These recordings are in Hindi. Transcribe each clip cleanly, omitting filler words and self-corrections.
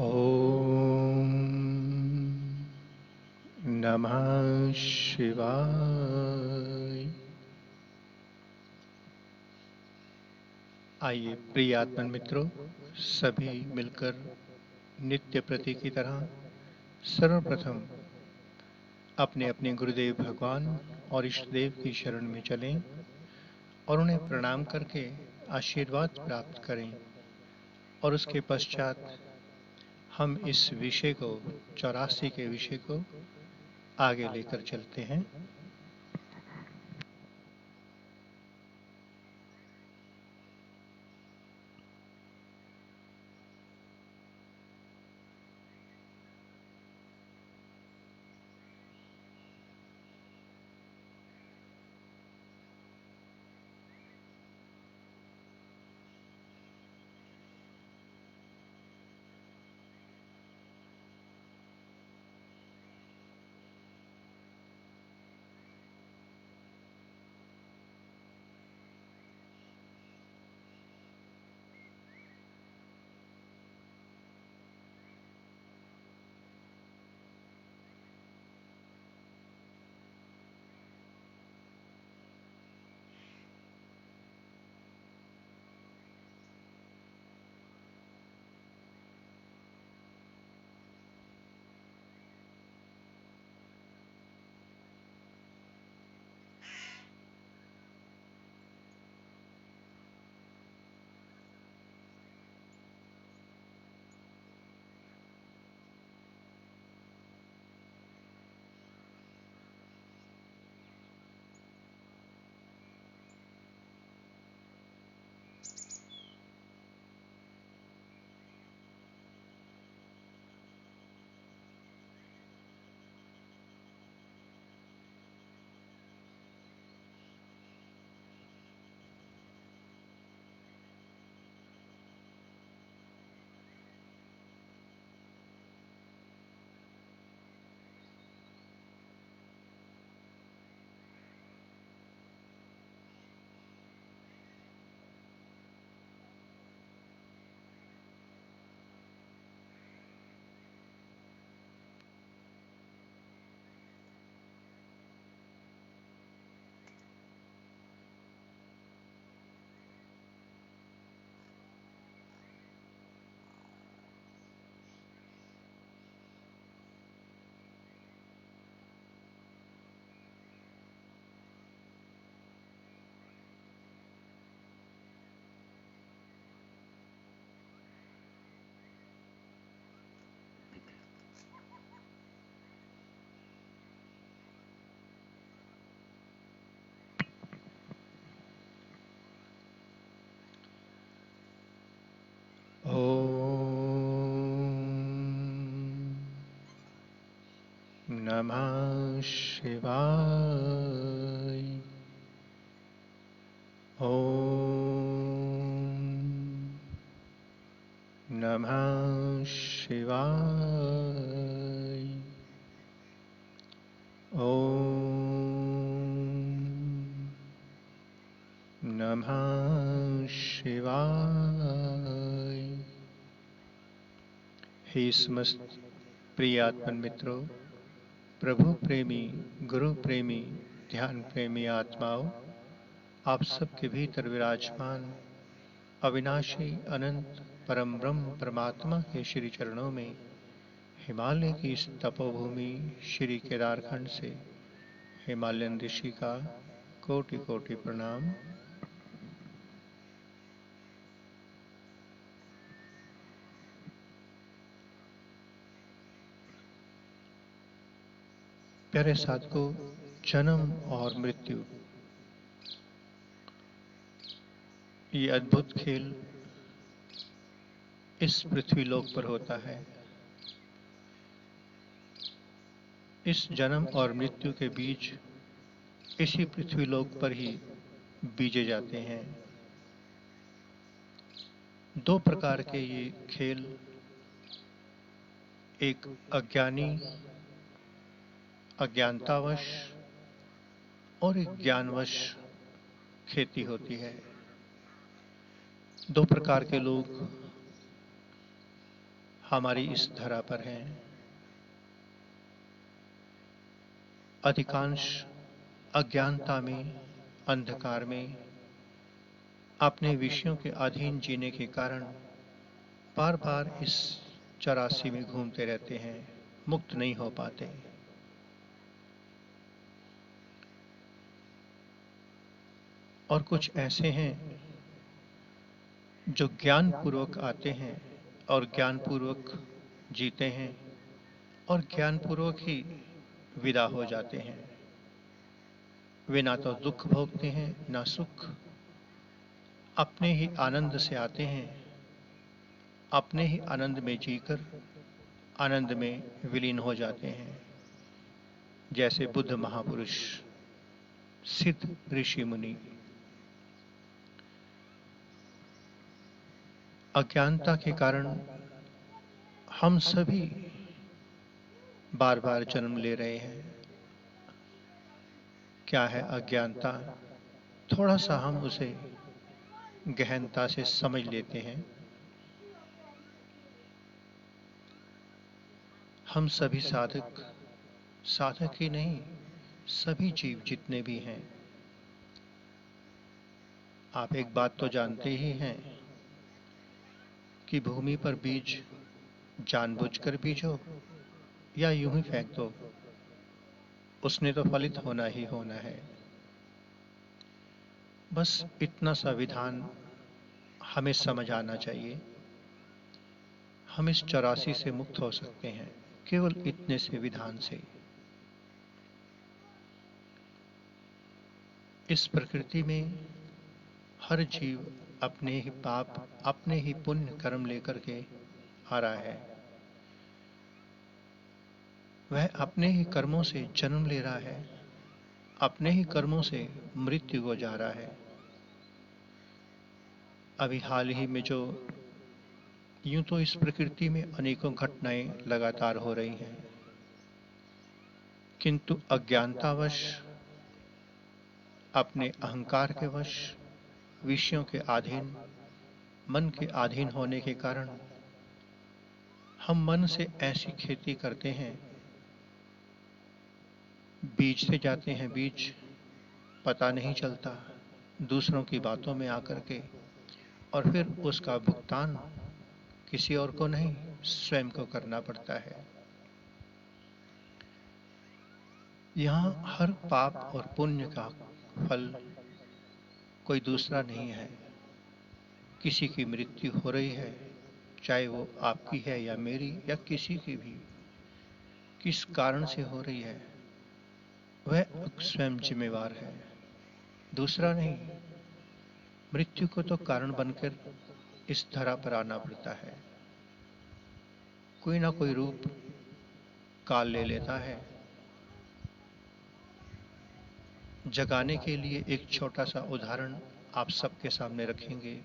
ओम नमः शिवाय। आइए प्रिय आत्मन मित्रों, सभी मिलकर नित्य प्रति की तरह सर्वप्रथम अपने अपने गुरुदेव भगवान और इष्टदेव की शरण में चलें और उन्हें प्रणाम करके आशीर्वाद प्राप्त करें। और उसके पश्चात हम इस विषय को 84 के विषय को आगे लेकर चलते हैं। ओम नमः शिवाय। ओम नमः शिवाय। ओम नमः शिवाय। हे समस्त प्रिय आत्मन मित्रों, प्रभु प्रेमी, गुरु प्रेमी, ध्यान प्रेमी आत्माओं, आप सबके भीतर विराजमान अविनाशी अनंत परम ब्रह्म परमात्मा के श्री चरणों में हिमालय की इस तपोभूमि श्री केदारखंड से हिमालयन ऋषि का कोटि कोटि प्रणाम। प्यारे साधकों, जन्म और मृत्यु, ये अद्भुत खेल इस पृथ्वी लोक पर होता है। इस जन्म और मृत्यु के बीज इसी पृथ्वी लोक पर ही बीजे जाते हैं। दो प्रकार के ये खेल, एक अज्ञानी अज्ञानतावश और एक ज्ञानवश खेती होती है। दो प्रकार के लोग हमारी इस धरा पर हैं। अधिकांश अज्ञानता में, अंधकार में, अपने विषयों के अधीन जीने के कारण बार बार इस चौरासी में घूमते रहते हैं, मुक्त नहीं हो पाते। और कुछ ऐसे हैं जो ज्ञान पूर्वक आते हैं और ज्ञान पूर्वक जीते हैं और ज्ञान पूर्वक ही विदा हो जाते हैं। वे ना तो दुख भोगते हैं ना सुख, अपने ही आनंद से आते हैं, अपने ही आनंद में जीकर आनंद में विलीन हो जाते हैं। जैसे बुद्ध महापुरुष, सिद्ध ऋषि मुनि। अज्ञानता के कारण हम सभी बार बार जन्म ले रहे हैं। क्या है अज्ञानता? थोड़ा सा हम उसे गहनता से समझ लेते हैं। हम सभी साधक, साधक ही नहीं, सभी जीव जितने भी हैं, आप एक बात तो जानते ही हैं कि भूमि पर बीज जानबूझकर बीजो या यूं ही फेंक दो, उसने तो फलित होना ही होना है। बस इतना सा विधान हमें समझ आना चाहिए। हम इस 84 से मुक्त हो सकते हैं केवल इतने से विधान से। इस प्रकृति में हर जीव अपने ही पाप, अपने ही पुण्य कर्म लेकर के आ रहा है। वह अपने ही कर्मों से जन्म ले रहा है, अपने ही कर्मों से मृत्यु को जा रहा है। अभी हाल ही में जो यूं तो इस प्रकृति में अनेकों घटनाएं लगातार हो रही हैं, किंतु अज्ञानतावश, अपने अहंकार के वश, विषयों के अधीन, मन के अधीन होने के कारण हम मन से ऐसी खेती करते हैं, बीजते जाते हैं बीज, पता नहीं चलता, दूसरों की बातों में आकर के, और फिर उसका भुगतान किसी और को नहीं, स्वयं को करना पड़ता है। यहाँ हर पाप और पुण्य का फल कोई दूसरा नहीं है। किसी की मृत्यु हो रही है, चाहे वो आपकी है या मेरी या किसी की भी, किस कारण से हो रही है वह स्वयं जिम्मेवार है, दूसरा नहीं। मृत्यु को तो कारण बनकर इस धरा पर आना पड़ता है। कोई ना कोई रूप काल ले लेता है। जगाने के लिए एक छोटा सा उदाहरण आप सबके सामने रखेंगे।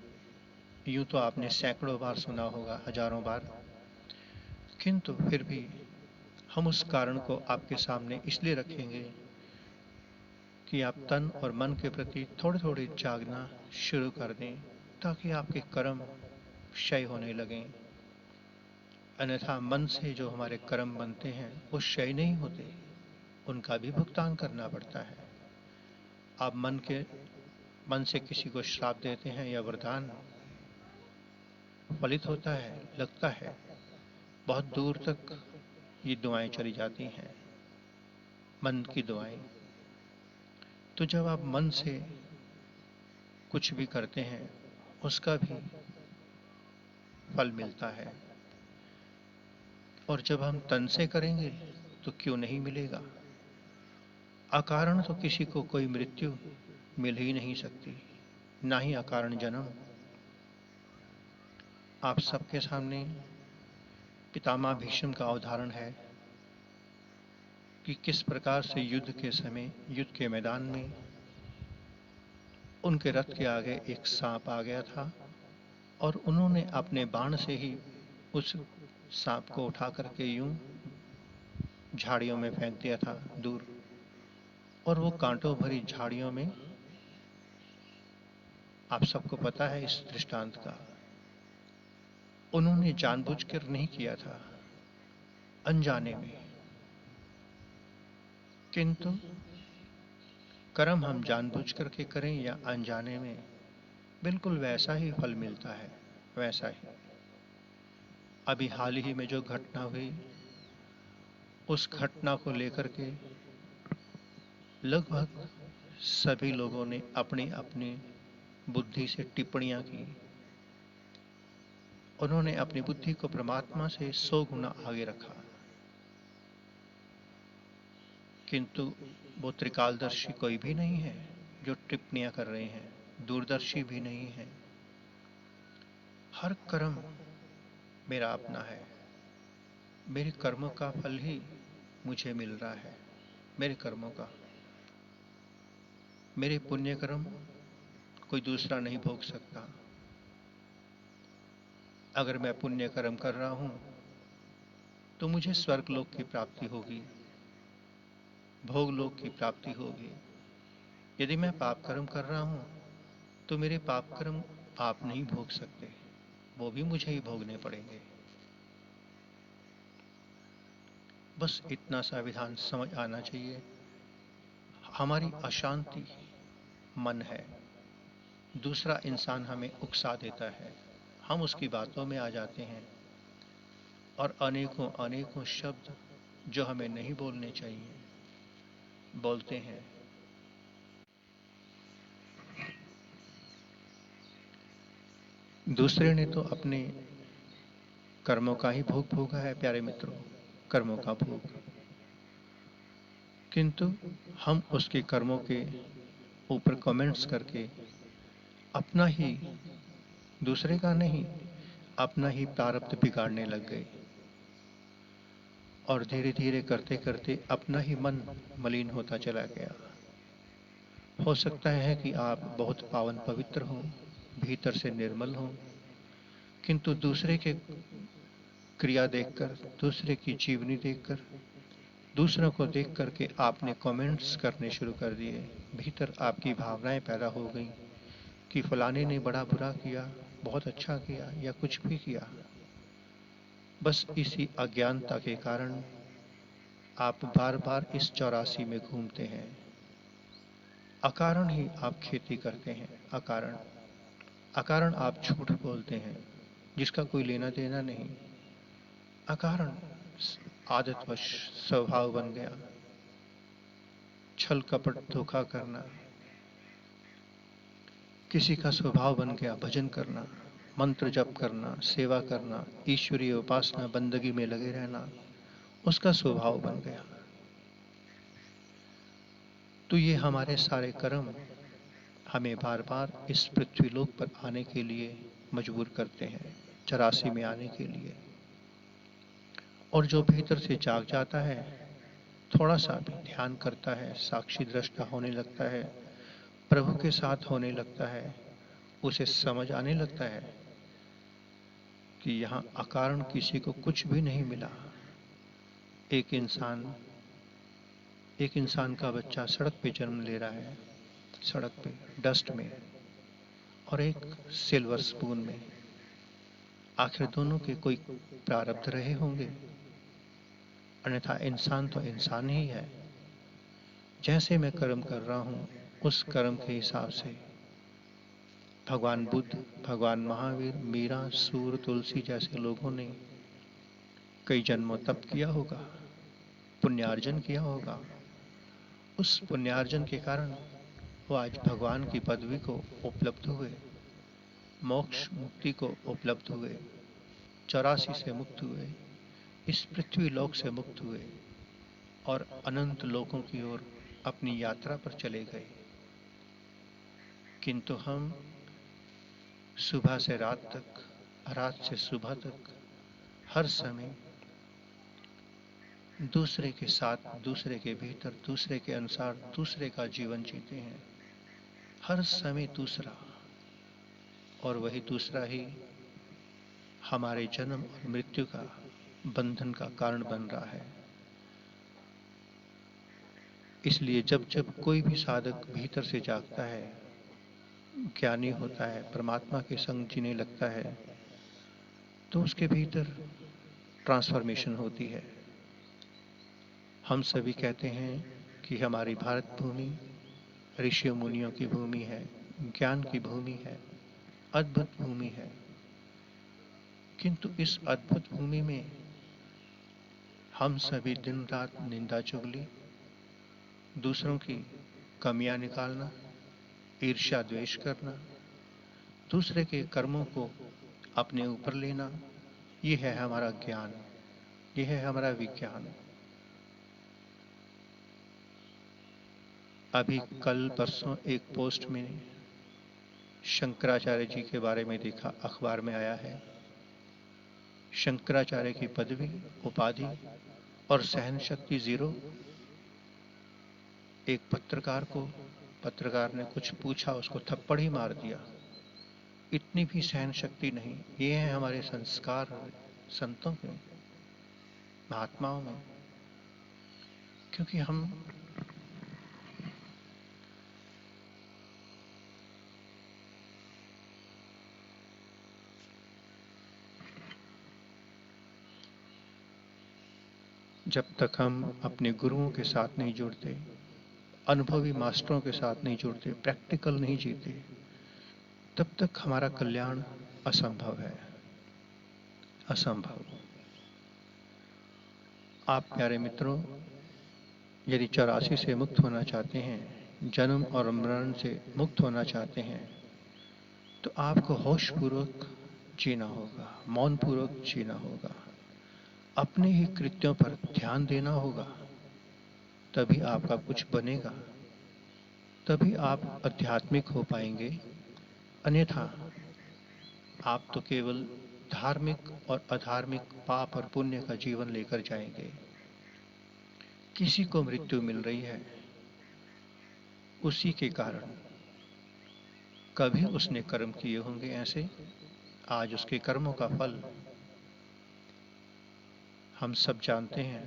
यूं तो आपने सैकड़ों बार सुना होगा, हजारों बार, किंतु फिर भी हम उस कारण को आपके सामने इसलिए रखेंगे कि आप तन और मन के प्रति थोड़े थोड़े जागना शुरू कर दें, ताकि आपके कर्म क्षय होने लगें। अन्यथा मन से जो हमारे कर्म बनते हैं वो क्षय नहीं होते, उनका भी भुगतान करना पड़ता है। आप मन से किसी को श्राप देते हैं या वरदान, फलित होता है, लगता है, बहुत दूर तक ये दुआएं चली जाती हैं, मन की दुआएं। तो जब आप मन से कुछ भी करते हैं उसका भी फल मिलता है, और जब हम तन से करेंगे तो क्यों नहीं मिलेगा। अकारण तो किसी को कोई मृत्यु मिल ही नहीं सकती, ना ही अकारण जन्म। आप सबके सामने पितामह भीष्म का उदाहरण है कि किस प्रकार से युद्ध के समय, युद्ध के मैदान में उनके रथ के आगे एक सांप आ गया था और उन्होंने अपने बाण से ही उस सांप को उठा करके यूं झाड़ियों में फेंक दिया था दूर, और वो कांटों भरी झाड़ियों में, आप सबको पता है इस दृष्टांत का, उन्होंने जानबूझकर नहीं किया था, अनजाने में। किंतु कर्म हम जानबूझ करके करें या अनजाने में, बिल्कुल वैसा ही फल मिलता है, वैसा ही। अभी हाल ही में जो घटना हुई, उस घटना को लेकर के लगभग सभी लोगों ने अपनी अपनी बुद्धि से टिप्पणियां की। उन्होंने अपनी बुद्धि को परमात्मा से 100 गुना आगे रखा। किंतु वो त्रिकालदर्शी कोई भी नहीं है जो टिप्पणियां कर रहे हैं, दूरदर्शी भी नहीं है। हर कर्म मेरा अपना है, मेरे कर्मों का फल ही मुझे मिल रहा है। मेरे कर्मों का, मेरे पुण्य कर्म कोई दूसरा नहीं भोग सकता। अगर मैं पुण्य कर्म कर रहा हूं तो मुझे स्वर्गलोक की प्राप्ति होगी, भोगलोक की प्राप्ति होगी। यदि मैं पाप कर्म कर रहा हूं तो मेरे पाप कर्म आप नहीं भोग सकते, वो भी मुझे ही भोगने पड़ेंगे। बस इतना सा विधान समझ आना चाहिए। हमारी अशांति मन है, दूसरा इंसान हमें उकसा देता है, हम उसकी बातों में आ जाते हैं और अनेकों अनेकों शब्द जो हमें नहीं बोलने चाहिए बोलते हैं। दूसरे ने तो अपने कर्मों का ही भोग भोगा है प्यारे मित्रों, कर्मों का भोग। किंतु हम उसके कर्मों के ऊपर कमेंट्स करके अपना ही, दूसरे का नहीं, अपना ही प्रारब्ध बिगाड़ने लग गए और धीरे धीरे करते करते अपना ही मन मलिन होता चला गया। हो सकता है कि आप बहुत पावन पवित्र हों, भीतर से निर्मल हों, किंतु दूसरे के क्रिया देखकर, दूसरे की जीवनी देखकर, दूसरों को देख करके आपने कमेंट्स करने शुरू कर दिए। भीतर आपकी भावनाएं पैदा हो गई कि फलाने ने बड़ा बुरा किया, बहुत अच्छा किया या कुछ भी किया। बस इसी अज्ञानता के कारण आप बार बार इस 84 में घूमते हैं। अकारण ही आप खेती करते हैं, अकारण अकारण आप झूठ बोलते हैं जिसका कोई लेना देना नहीं। अकारण आदतवश स्वभाव बन गया, छल कपट धोखा करना। किसी का स्वभाव बन गया भजन करना, मंत्र जप करना, सेवा करना, ईश्वरीय उपासना बंदगी में लगे रहना, उसका स्वभाव बन गया। तो ये हमारे सारे कर्म हमें बार बार इस पृथ्वी लोक पर आने के लिए मजबूर करते हैं, 84 में आने के लिए। और जो भीतर से जाग जाता है, थोड़ा सा भी ध्यान करता है, साक्षी दृष्टा होने लगता है, प्रभु के साथ होने लगता है, उसे समझ आने लगता है कि यहाँ अकारण किसी को कुछ भी नहीं मिला। एक इंसान का बच्चा सड़क पे जन्म ले रहा है, सड़क पे डस्ट में, और एक सिल्वर स्पून में। आखिर दोनों के कोई प्रारब्ध रहे होंगे, अन्यथा इंसान तो इंसान ही है। जैसे मैं कर्म कर रहा हूं, उस कर्म के हिसाब से भगवान बुद्ध, भगवान महावीर, मीरा, सूर, तुलसी जैसे लोगों ने कई जन्मों तप किया होगा, पुण्यार्जन किया होगा। उस पुण्यार्जन के कारण वो आज भगवान की पदवी को उपलब्ध हुए, मोक्ष मुक्ति को उपलब्ध हुए, 84 से मुक्त हुए, इस पृथ्वी लोक से मुक्त हुए और अनंत लोकों की ओर अपनी यात्रा पर चले गए। किंतु हम सुबह से रात तक, रात से सुबह तक, हर समय दूसरे के साथ, दूसरे के भीतर, दूसरे के अनुसार दूसरे का जीवन जीते हैं। हर समय दूसरा, और वही दूसरा ही हमारे जन्म और मृत्यु का बंधन का कारण बन रहा है। इसलिए जब जब कोई भी साधक भीतर से जागता है, ज्ञानी होता है, परमात्मा के संग जीने लगता है, तो उसके भीतर ट्रांसफॉर्मेशन होती है। हम सभी कहते हैं कि हमारी भारत भूमि ऋषियों मुनियों की भूमि है, ज्ञान की भूमि है, अद्भुत भूमि है। किंतु इस अद्भुत भूमि में हम सभी दिन रात निंदा चुगली, दूसरों की कमियां निकालना, ईर्ष्या द्वेष करना, दूसरे के कर्मों को अपने ऊपर लेना, ये है हमारा ज्ञान, ये है हमारा विज्ञान। अभी कल परसों एक पोस्ट में शंकराचार्य जी के बारे में देखा, अखबार में आया है। शंकराचार्य की पदवी, उपाधि और सहन शक्ति जीरो। एक पत्रकार ने कुछ पूछा, उसको थप्पड़ ही मार दिया। इतनी भी सहन शक्ति नहीं। ये है हमारे संस्कार संतों के, महात्माओं में। क्योंकि हम जब तक हम अपने गुरुओं के साथ नहीं जुड़ते, अनुभवी मास्टरों के साथ नहीं जुड़ते, प्रैक्टिकल नहीं जीते, तब तक हमारा कल्याण असंभव है, असंभव। आप प्यारे मित्रों, यदि 84 से मुक्त होना चाहते हैं, जन्म और मरण से मुक्त होना चाहते हैं, तो आपको होश पूर्वक जीना होगा, मौन पूर्वक जीना होगा, अपने ही कृत्यों पर ध्यान देना होगा। तभी आपका कुछ बनेगा, तभी आप आध्यात्मिक हो पाएंगे। अन्यथा आप तो केवल धार्मिक और अधार्मिक, पाप और पुण्य का जीवन लेकर जाएंगे। किसी को मृत्यु मिल रही है उसी के कारण, कभी उसने कर्म किए होंगे ऐसे, आज उसके कर्मों का फल हम सब जानते हैं।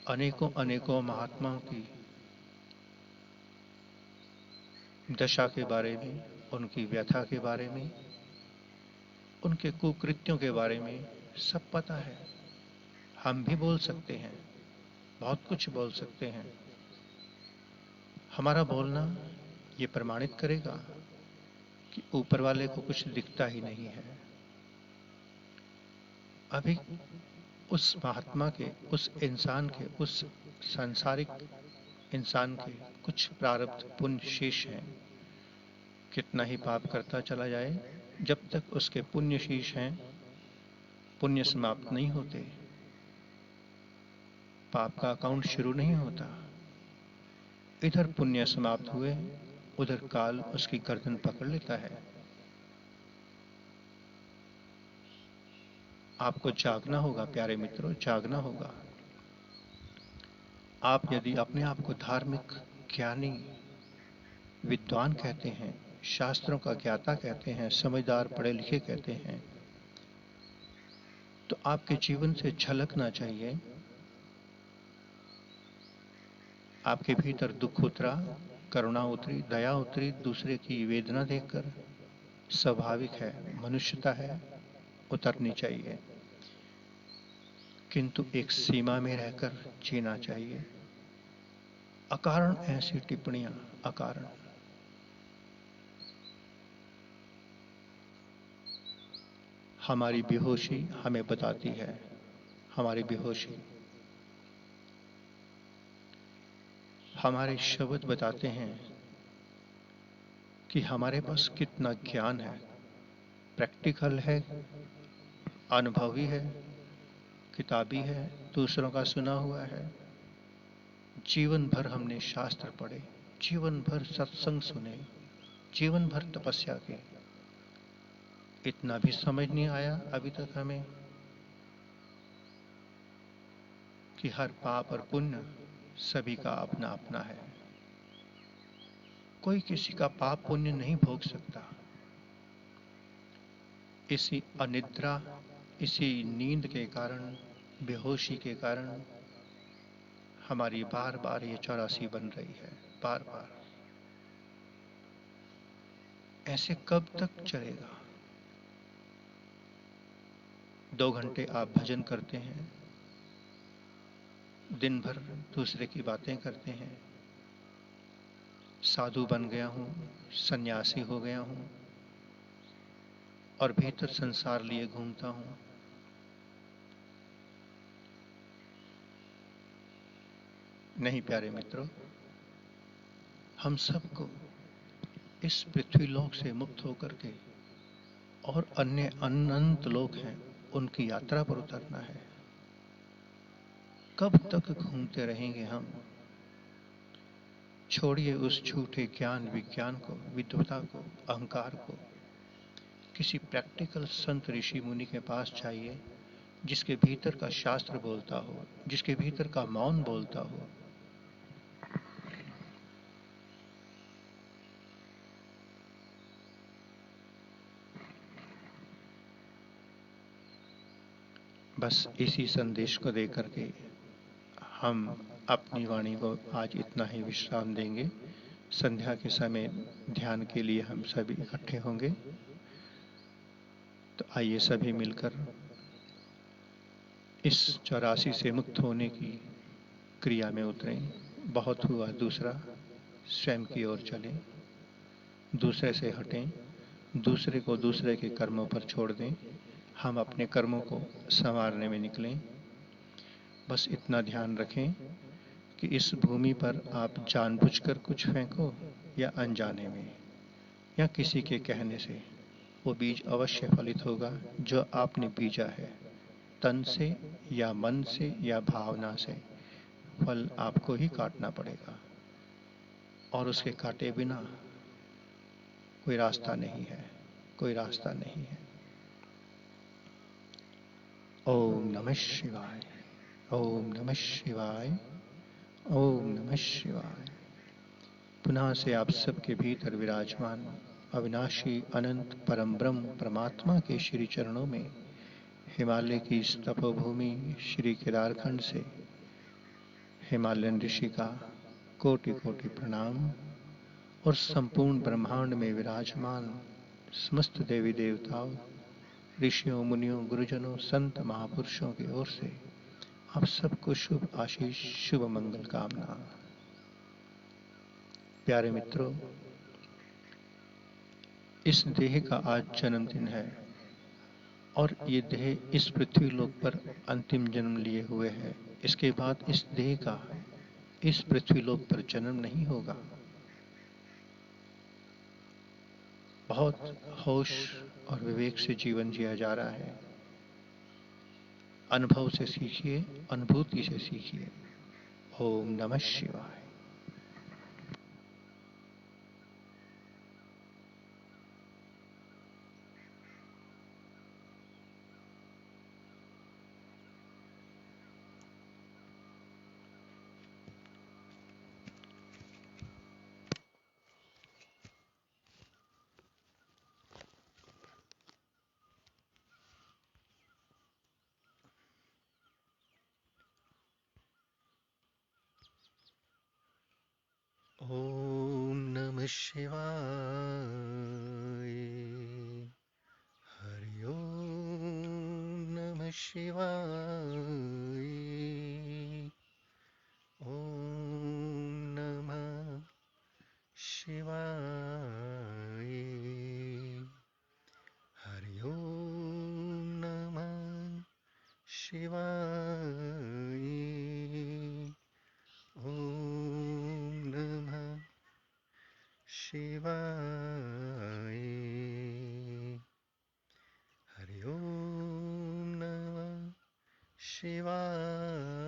अनेकों अनेकों महात्माओं की दशा के बारे में, उनकी व्यथा के बारे में, उनके कुकृत्यों के बारे में सब पता है। हम भी बोल सकते हैं, बहुत कुछ बोल सकते हैं। हमारा बोलना ये प्रमाणित करेगा कि ऊपर वाले को कुछ दिखता ही नहीं है। अभी उस महात्मा के, उस इंसान के, उस सांसारिक इंसान के कुछ प्रारब्ध पुण्य शेष हैं। कितना ही पाप करता चला जाए, जब तक उसके पुण्य शेष हैं, पुण्य समाप्त नहीं होते, पाप का अकाउंट शुरू नहीं होता। इधर पुण्य समाप्त हुए, उधर काल उसकी गर्दन पकड़ लेता है। आपको जागना होगा प्यारे मित्रों, जागना होगा। आप यदि अपने आप को धार्मिक, ज्ञानी, विद्वान कहते हैं, शास्त्रों का ज्ञाता कहते हैं, समझदार, पढ़े लिखे कहते हैं, तो आपके जीवन से झलकना चाहिए। आपके भीतर दुख उतरा, करुणा उतरी, दया उतरी, दूसरे की वेदना देखकर, स्वाभाविक है, मनुष्यता है, उतरनी चाहिए। किंतु एक सीमा में रहकर जीना चाहिए। अकारण ऐसी टिप्पणियां, अकारण। हमारी बेहोशी हमें बताती है, हमारी बेहोशी, हमारे शब्द बताते हैं कि हमारे पास कितना ज्ञान है, प्रैक्टिकल है, अनुभवी है, किताबी है, दूसरों का सुना हुआ है। जीवन भर हमने शास्त्र पढ़े, जीवन भर सत्संग सुने, जीवन भर तपस्या की, इतना भी समझ नहीं आया अभी तक हमें कि हर पाप और पुण्य सभी का अपना अपना है। कोई किसी का पाप पुण्य नहीं भोग सकता। इसी अनिद्रा, इसी नींद के कारण, बेहोशी के कारण हमारी बार बार ये 84 बन रही है, बार बार। ऐसे कब तक चलेगा? 2 घंटे आप भजन करते हैं, दिन भर दूसरे की बातें करते हैं, साधु बन गया हूँ, सन्यासी हो गया हूँ और भीतर संसार लिए घूमता हूँ। नहीं प्यारे मित्रों, हम सबको इस पृथ्वी लोक से मुक्त होकर के और अन्य अनंत लोक हैं उनकी यात्रा पर उतरना है। कब तक घूमते रहेंगे हम? छोड़िए उस झूठे ज्ञान विज्ञान को, विद्वता को, अहंकार को। किसी प्रैक्टिकल संत ऋषि मुनि के पास जाइए, जिसके भीतर का शास्त्र बोलता हो, जिसके भीतर का मौन बोलता हो। बस इसी संदेश को देकर के हम अपनी वाणी को आज इतना ही विश्राम देंगे। संध्या के समय ध्यान के लिए हम सभी इकट्ठे होंगे। तो आइए सभी मिलकर इस 84 से मुक्त होने की क्रिया में उतरें। बहुत हुआ दूसरा, स्वयं की ओर चलें, दूसरे से हटें, दूसरे को दूसरे के कर्मों पर छोड़ दें, हम अपने कर्मों को संवारने में निकलें। बस इतना ध्यान रखें कि इस भूमि पर आप जानबूझकर कुछ फेंको या अनजाने में या किसी के कहने से, वो बीज अवश्य फलित होगा जो आपने बीजा है। तन से या मन से या भावना से फल आपको ही काटना पड़ेगा और उसके काटे बिना कोई रास्ता नहीं है, कोई रास्ता नहीं है। ओम नमः शिवाय, ओम नमः शिवाय, ओम नमः शिवाय। पुनः से आप सबके भीतर विराजमान अविनाशी अनंत परम ब्रह्म परमात्मा के श्री चरणों में हिमालय की इस तपोभूमि श्री केदारखंड से हिमालयन ऋषि का कोटि कोटि प्रणाम और संपूर्ण ब्रह्मांड में विराजमान समस्त देवी देवताओं, ऋषियों, मुनियों, गुरुजनों, संत महापुरुषों की ओर से आप सबको शुभ आशीष, शुभ मंगल कामना। प्यारे मित्रों, इस देह का आज जन्मदिन है और ये देह इस पृथ्वी लोक पर अंतिम जन्म लिए हुए है। इसके बाद इस देह का इस पृथ्वी लोक पर जन्म नहीं होगा। बहुत होश और विवेक से जीवन जिया जा रहा है। अनुभव से सीखिए, अनुभूति से सीखिए। ओम नमः शिवाय। ओम नमः शिवाय। हरि ओम नमः शिवाय। ओम नमः शिवाय। हरि ओम नमः शिवाय। ओम नमः शिवाय। हरि ओम नमः शिवाय।